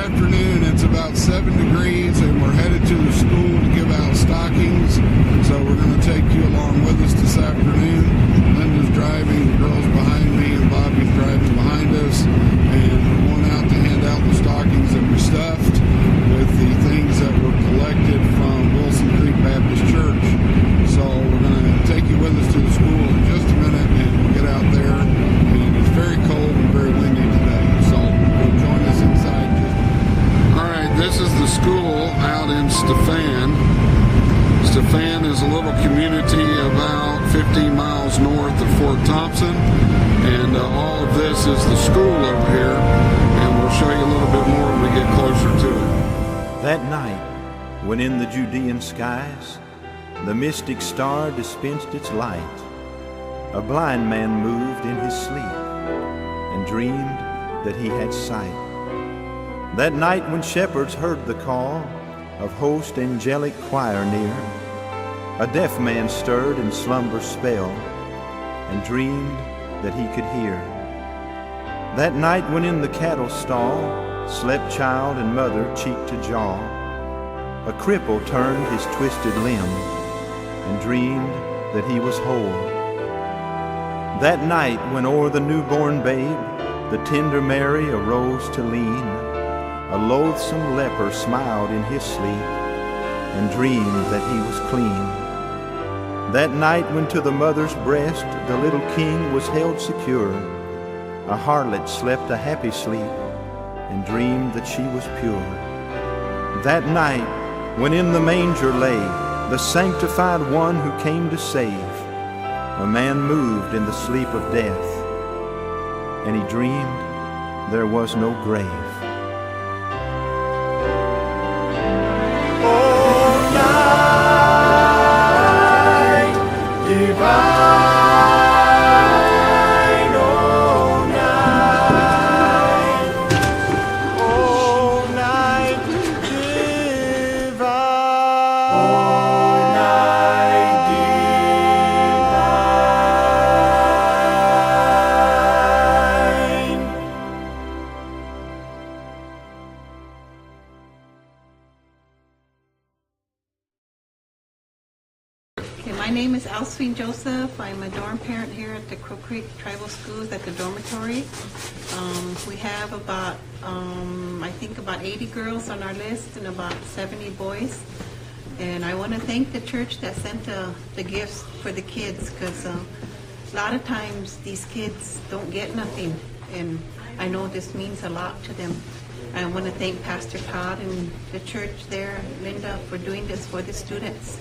afternoon it's about 7 degrees and we're headed to the school to give out stockings. So we're going to take you along with us this afternoon. Linda's driving, the girl's behind me, and Bobby's driving behind us. And we're going out to hand out the stockings that we stuffed with the things that were collected from Wilson Creek Baptist Church. So we're going to take you with us to the school in just a minute, and we'll get out there. And it's very cold and very windy today, so we'll join us inside. All right, this is the school out in Stephan. Stephan is a little community about 15 miles north of Fort Thompson, and all of this is the school over here, and we'll show you a little bit more when we get closer to it. That night, when in the Judean skies the mystic star dispensed its light, a blind man moved in his sleep and dreamed that he had sight. That night when shepherds heard the call of host angelic choir near, a deaf man stirred in slumber's spell and dreamed that he could hear. That night when in the cattle stall slept child and mother cheek to jaw, a cripple turned his twisted limb and dreamed that he was whole. That night when o'er the newborn babe the tender Mary arose to lean, a loathsome leper smiled in his sleep and dreamed that he was clean. That night when to the mother's breast the little king was held secure, a harlot slept a happy sleep and dreamed that she was pure. That night when in the manger lay the sanctified one who came to save, a man moved in the sleep of death, and he dreamed there was no grave. Oh, night divine. My name is Alsphine Joseph. I'm a dorm parent here at the Crow Creek Tribal Schools at the dormitory. We have about, I think about 80 girls on our list and about 70 boys. And I want to thank the church that sent the gifts for the kids, because a lot of times these kids don't get nothing. And I know this means a lot to them. I want to thank Pastor Todd and the church there, Linda, for doing this for the students.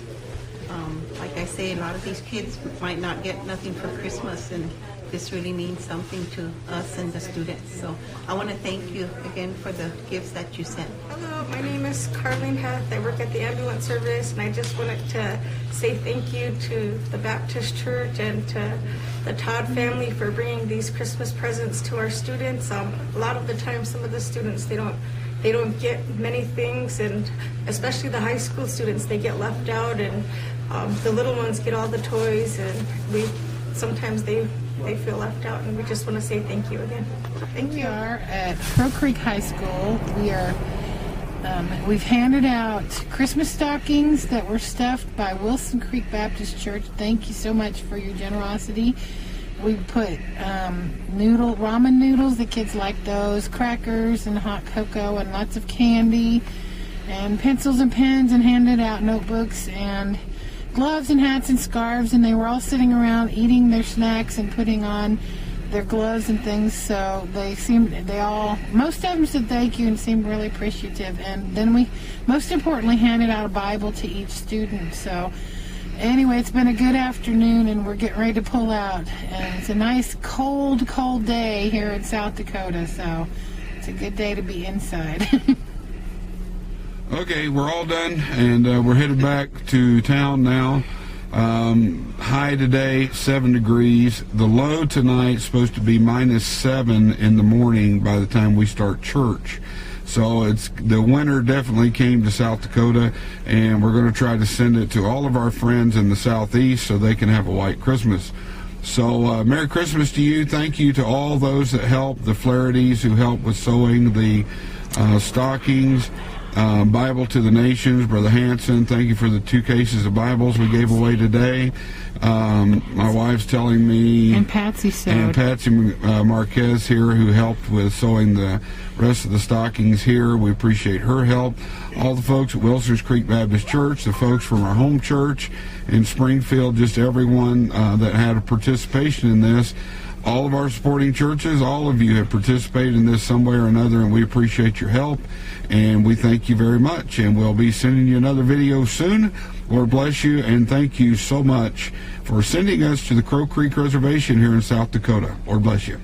Like I say, a lot of these kids might not get nothing for Christmas, and this really means something to us and the students. So I want to thank you again for the gifts that you sent. Hello, my name is Carlene Heth. I work at the ambulance service, and I just wanted to say thank you to the Baptist Church and to the Todd family for bringing these Christmas presents to our students. A lot of the time, some of the students, they don't get many things, and especially the high school students, they get left out, and the little ones get all the toys, and sometimes they feel left out, and we just want to say thank you again. Thank you. We are at Crow Creek High School. We've handed out Christmas stockings that were stuffed by Wilson Creek Baptist Church. Thank you so much for your generosity. We put ramen noodles, the kids like those, crackers and hot cocoa and lots of candy and pencils and pens, and handed out notebooks and gloves and hats and scarves, and they were all sitting around eating their snacks and putting on their gloves and things. So most of them said thank you and seemed really appreciative. And then we, most importantly, handed out a Bible to each student. So anyway, it's been a good afternoon, and we're getting ready to pull out. And it's a nice cold day here in South Dakota, so it's a good day to be inside. Okay, we're all done, and we're headed back to town now. High today, 7 degrees. The low tonight is supposed to be -7 in the morning by the time we start church. So the winter definitely came to South Dakota, and we're going to try to send it to all of our friends in the Southeast so they can have a white Christmas. So Merry Christmas to you. Thank you to all those that helped, the Flahertys who helped with sewing the stockings, Bible to the Nations. Brother Hanson, thank you for the 2 cases of Bibles we gave away today. My wife's telling me, And Patsy sewed. and Patsy Marquez here, who helped with sewing the rest of the stockings here. We appreciate her help. All the folks at Wilson's Creek Baptist Church, the folks from our home church in Springfield, just everyone that had a participation in this. All of our supporting churches, all of you have participated in this some way or another, and we appreciate your help, and we thank you very much. And we'll be sending you another video soon. Lord bless you, and thank you so much for sending us to the Crow Creek Reservation here in South Dakota. Lord bless you.